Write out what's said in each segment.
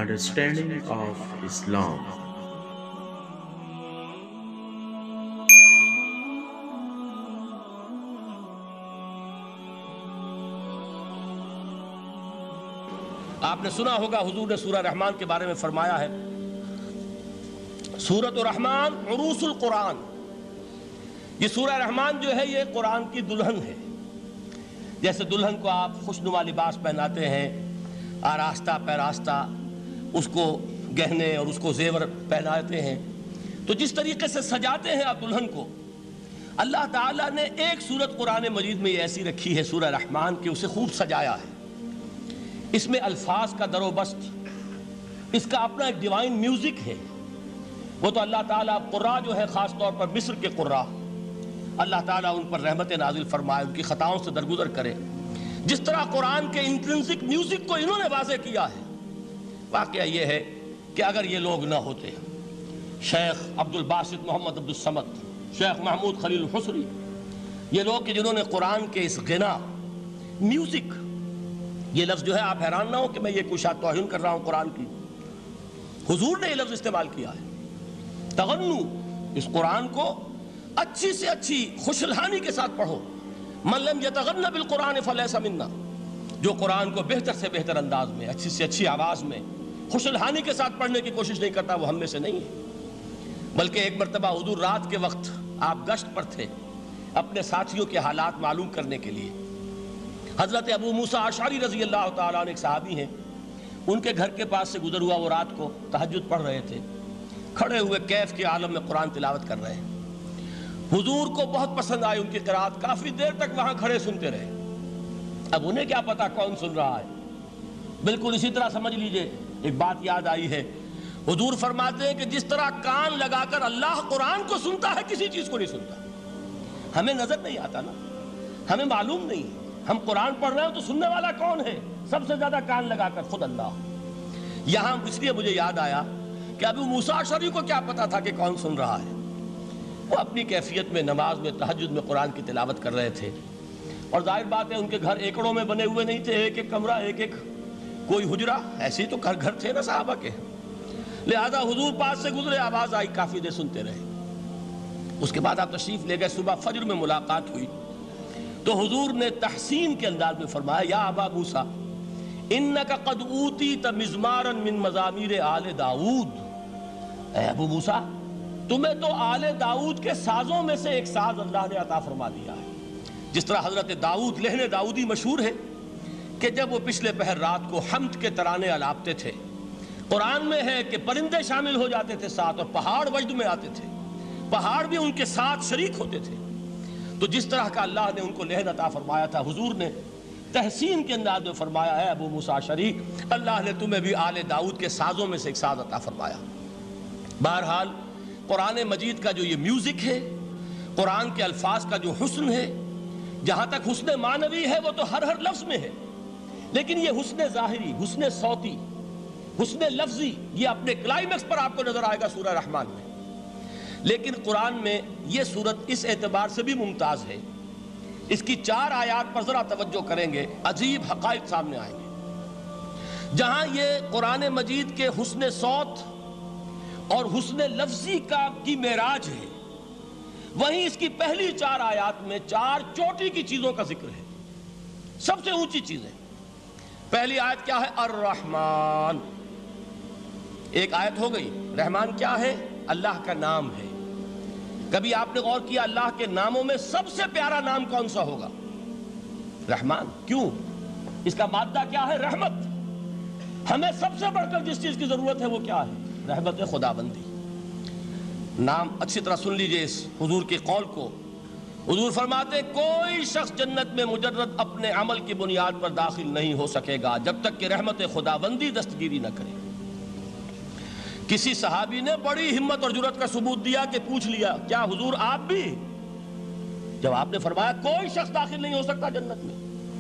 understanding of Islam. آپ نے سنا ہوگا حضور نے سورہ رحمان کے بارے میں فرمایا ہے، سورۃ الرحمن عروس القرآن۔ یہ سورہ رحمان جو ہے یہ قرآن کی دلہن ہے۔ جیسے دلہن کو آپ خوشنما لباس پہناتے ہیں، آراستہ پیراستہ اس کو گہنے اور اس کو زیور پہناتے ہیں، تو جس طریقے سے سجاتے ہیں آپ دلہن کو، اللہ تعالیٰ نے ایک سورت قرآن مجید میں یہ ایسی رکھی ہے سورہ رحمان کہ اسے خوب سجایا ہے۔ اس میں الفاظ کا در و بست، اس کا اپنا ایک ڈیوائن میوزک ہے۔ وہ تو اللہ تعالیٰ قراء جو ہے، خاص طور پر مصر کے قراء، اللہ تعالیٰ ان پر رحمت نازل فرمائے، ان کی خطاؤں سے درگزر کرے۔ جس طرح قرآن کے انٹرنسک میوزک کو انہوں نے واضح کیا ہے، واقعہ یہ ہے کہ اگر یہ لوگ نہ ہوتے، شیخ عبد الباسط محمد عبد الصمد، شیخ محمود خلیل الحصری، یہ لوگ کہ جنہوں نے قرآن کے اس غنا میوزک، یہ لفظ جو ہے آپ حیران نہ ہو کہ میں یہ کوئی شاید توہین کر رہا ہوں قرآن کی، حضور نے یہ لفظ استعمال کیا ہے، تغنو، اس قرآن کو اچھی سے اچھی خوشلحانی کے ساتھ پڑھو۔ من لم یتغن بالقرآن فلیس منا، جو قرآن کو بہتر سے بہتر انداز میں، اچھی سے اچھی آواز میں، خوشلحانی کے ساتھ پڑھنے کی کوشش نہیں کرتا، وہ ہم میں سے نہیں ہے۔ بلکہ ایک مرتبہ حضور رات کے وقت آپ گشت پر تھے اپنے ساتھیوں کے حالات معلوم کرنے کے لیے۔ حضرت ابو موسیٰ اشعری رضی اللہ تعالیٰ عنہ ایک صحابی ہیں، ان کے گھر کے پاس سے گزر ہوا، وہ رات کو تہجد پڑھ رہے تھے، کھڑے ہوئے کیف کے عالم میں قرآن تلاوت کر رہے ہیں۔ حضور کو بہت پسند آئی ان کی قرات، کافی دیر تک وہاں کھڑے سنتے رہے۔ اب انہیں کیا پتا کون سن رہا ہے، بالکل اسی طرح سمجھ لیجئے ایک بات یاد آئی ہے، حضور فرماتے ہیں کہ جس طرح کان لگا کر اللہ قرآن کو سنتا ہے، کسی چیز کو نہیں سنتا۔ ہمیں نظر نہیں آتا نا، ہمیں معلوم نہیں ہے، ہم قرآن پڑھ رہے ہیں تو سننے والا کون ہے؟ سب سے زیادہ کان لگا کر خود اللہ۔ یہاں اس لیے مجھے یاد آیا کہ ابو موسیٰ اشعری کو کیا پتا تھا کہ کون سن رہا ہے؟ وہ اپنی کیفیت میں نماز میں تہجد میں قرآن کی تلاوت کر رہے تھے، اور ظاہر بات ہے ان کے گھر ایکڑوں میں بنے ہوئے نہیں تھے، ایک ایک کمرہ، ایک ایک کوئی حجرہ، ایسے ہی تو گھر تھے نا صحابہ کے، لہذا حضور پاس سے گزرے، آواز آئی، کافی دیر سنتے رہے۔ اس کے بعد آپ تشریف لے گئے، صبح فجر میں ملاقات ہوئی تو حضور نے تحسین کے انداز میں فرمایا، یا ابا موسیٰ انک قد اوتیت مزمارا من مزامیر آل داؤد، اے ابو موسیٰ تمہیں تو آل داؤد کے سازوں میں سے ایک ساز اللہ نے عطا فرما دیا ہے۔ جس طرح حضرت داؤد، لہن داؤدی مشہور ہے کہ جب وہ پچھلے پہر رات کو حمد کے ترانے الاپتے تھے، قرآن میں ہے کہ پرندے شامل ہو جاتے تھے ساتھ، اور پہاڑ وجد میں آتے تھے، پہاڑ بھی ان کے ساتھ شریک ہوتے تھے۔ تو جس طرح کا اللہ نے ان کو لہن عطا فرمایا تھا، حضور نے تحسین کے انداز میں فرمایا ہے ابو موسیٰ اشعری، اللہ نے تمہیں بھی آل داؤد کے سازوں میں سے ایک ساز عطا فرمایا۔ بہرحال قرآن مجید کا جو یہ میوزک ہے، قرآن کے الفاظ کا جو حسن ہے، جہاں تک حسن معنوی ہے وہ تو ہر لفظ میں ہے، لیکن یہ حسن ظاہری، حسن صوتی، حسن لفظی، یہ اپنے کلائمیکس پر آپ کو نظر آئے گا سورہ رحمان میں۔ لیکن قرآن میں یہ سورت اس اعتبار سے بھی ممتاز ہے، اس کی 4 آیات پر ذرا توجہ کریں گے، عجیب حقائق سامنے آئیں گے۔ جہاں یہ قرآن مجید کے حسن صوت اور حسن لفظی کی معراج ہے، وہیں اس کی پہلی 4 آیات میں 4 چوٹی کی چیزوں کا ذکر ہے، سب سے اونچی چیزیں۔ پہلی آیت کیا ہے؟ الرحمن، ایک آیت ہو گئی۔ رحمان کیا ہے؟ اللہ کا نام ہے۔ کبھی آپ نے غور کیا اللہ کے ناموں میں سب سے پیارا نام کون سا ہوگا؟ رحمان۔ کیوں؟ اس کا مادہ کیا ہے؟ رحمت۔ ہمیں سب سے بڑھ کر جس چیز کی ضرورت ہے وہ کیا ہے؟ رحمت خداوندی۔ نام اچھی طرح سن لیجئے اس حضور کے قول کو۔ حضور فرماتے کوئی شخص جنت میں مجرد اپنے عمل کی بنیاد پر داخل نہیں ہو سکے گا جب تک کہ رحمت خداوندی دستگیری نہ کرے۔ کسی صحابی نے بڑی ہمت اور جرأت کا ثبوت دیا کہ پوچھ لیا، کیا حضور آپ بھی؟ جب آپ نے فرمایا کوئی شخص داخل نہیں ہو سکتا جنت میں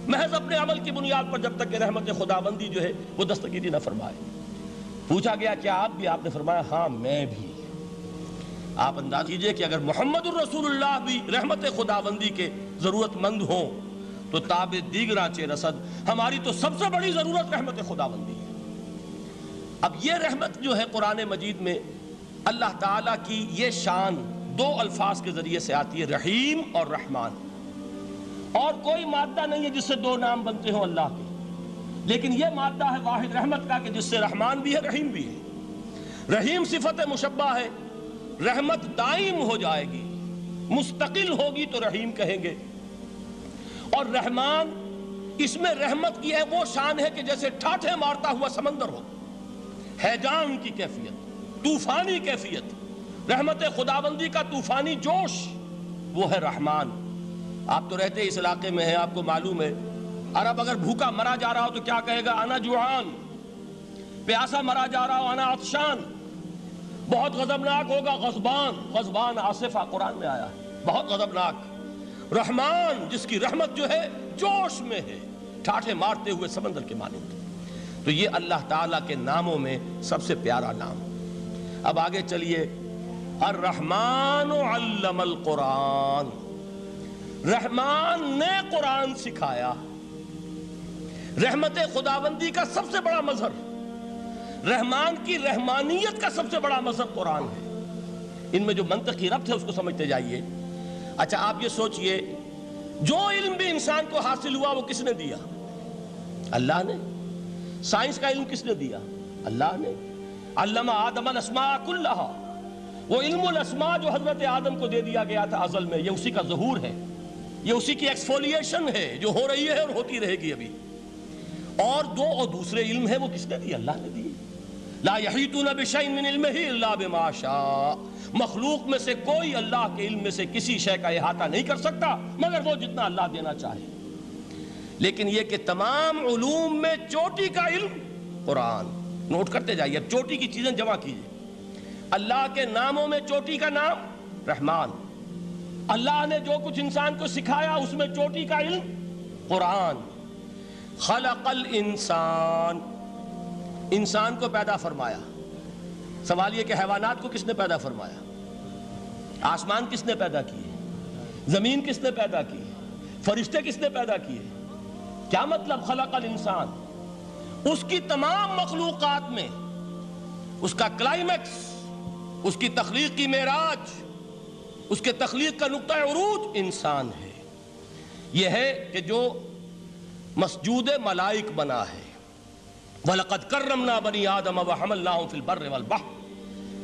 محض اپنے عمل کی بنیاد پر جب تک کہ رحمت خداوندی جو ہے وہ دستگیری نہ فرمائے۔ پوچھا گیا کیا آپ بھی؟ آپ نے فرمایا ہاں میں بھی۔ آپ انداز کیجئے کہ اگر محمد الرسول اللہ بھی رحمت خداوندی کے ضرورت مند ہوں تو تاب دیگراں چے رسد، ہماری تو سب سے بڑی ضرورت رحمت خداوندی ہے۔ اب یہ رحمت جو ہے قرآن مجید میں اللہ تعالیٰ کی یہ شان دو الفاظ کے ذریعے سے آتی ہے، رحیم اور رحمان. اور کوئی مادہ نہیں ہے جس سے دو نام بنتے ہوں اللہ کے، لیکن یہ مادہ ہے واحد رحمت کا کہ جس سے رحمان بھی ہے رحیم بھی ہے. رحیم صفت مشبہ ہے، رحمت دائم ہو جائے گی، مستقل ہوگی تو رحیم کہیں گے. اور رحمان، اس میں رحمت کی ہے وہ شان ہے کہ جیسے ٹھاٹھے مارتا ہوا سمندر ہو، ہیجان کی کیفیت، طوفانی کیفیت، رحمت خداوندی کا طوفانی جوش، وہ ہے رحمان. آپ تو رہتے اس علاقے میں ہیں، آپ کو معلوم ہے عرب اگر بھوکا مرا جا رہا ہو تو کیا کہے گا؟ انا جوعان. پیاسا مرا جا رہا ہو انا عطشان. بہت غضبناک ہوگا غضبان، غضبان آصفہ قرآن میں آیا ہے، بہت غضبناک. رحمان جس کی رحمت جو ہے جوش میں ہے، ٹھاٹھے مارتے ہوئے سمندر کے مانند. تو یہ اللہ تعالیٰ کے ناموں میں سب سے پیارا نام. اب آگے چلیے، الرحمن علم القرآن، رحمان نے قرآن سکھایا. رحمت خداوندی کا سب سے بڑا مظہر، رحمان کی رحمانیت کا سب سے بڑا مظہر قرآن ہے. ان میں جو منطقی ربط ہے اس کو سمجھتے جائیے. اچھا آپ یہ سوچئے، جو علم بھی انسان کو حاصل ہوا وہ کس نے دیا؟ اللہ نے. سائنس کا علم کس نے دیا؟ اللہ نے. علم آدم الاسماء کلہا، وہ علم الاسماء جو حضرت آدم کو دے دیا گیا تھا ازل میں، یہ اسی کا ظہور ہے، یہ اسی کی ایکسفولیشن ہے جو ہو رہی ہے اور ہوتی رہے گی ابھی. اور دوسرے علم ہے وہ کس نے دیے؟ اللہ نے دیے. لا یحیطون بشیء من علمہ الا بما شاء، مخلوق میں سے کوئی اللہ کے علم میں سے کسی شے کا احاطہ نہیں کر سکتا مگر وہ جتنا اللہ دینا چاہے. لیکن یہ کہ تمام علوم میں چوٹی کا علم قرآن. نوٹ کرتے جائیے، اب چوٹی کی چیزیں جمع کیجئے. اللہ کے ناموں میں چوٹی کا نام رحمان. اللہ نے جو کچھ انسان کو سکھایا اس میں چوٹی کا علم قرآن. خلق الانسان، انسان کو پیدا فرمایا. سوال یہ کہ حیوانات کو کس نے پیدا فرمایا؟ آسمان کس نے پیدا کیے؟ زمین کس نے پیدا کی؟ فرشتے کس نے پیدا کیے؟ کیا مطلب خلق الانسان؟ اس کی تمام مخلوقات میں اس کا کلائمیکس، اس کی تخلیق کی معراج، اس کے تخلیق کا نقطہ عروج انسان ہے. یہ ہے کہ جو مسجود ملائک بنا ہے. وَلَقَدْ كَرَّمْنَا بَنِي آدَمَ وَحَمَلْنَاهُمْ فِي الْبَرِّ وَالْبَحْرِ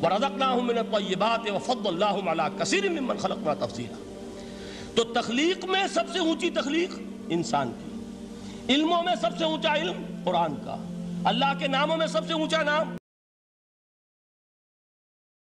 وَرَزَقْنَاهُمْ مِنَ الطَّيِّبَاتِ وَفَضَّلْنَاهُمْ عَلَىٰ كَثِيرٍ مِّمَّنْ خَلَقْنَا تَفْضِيلًا. تو تخلیق میں سب سے اونچی تخلیق انسان کی، علموں میں سب سے اونچا علم قرآن کا، اللہ کے ناموں میں سب سے اونچا نام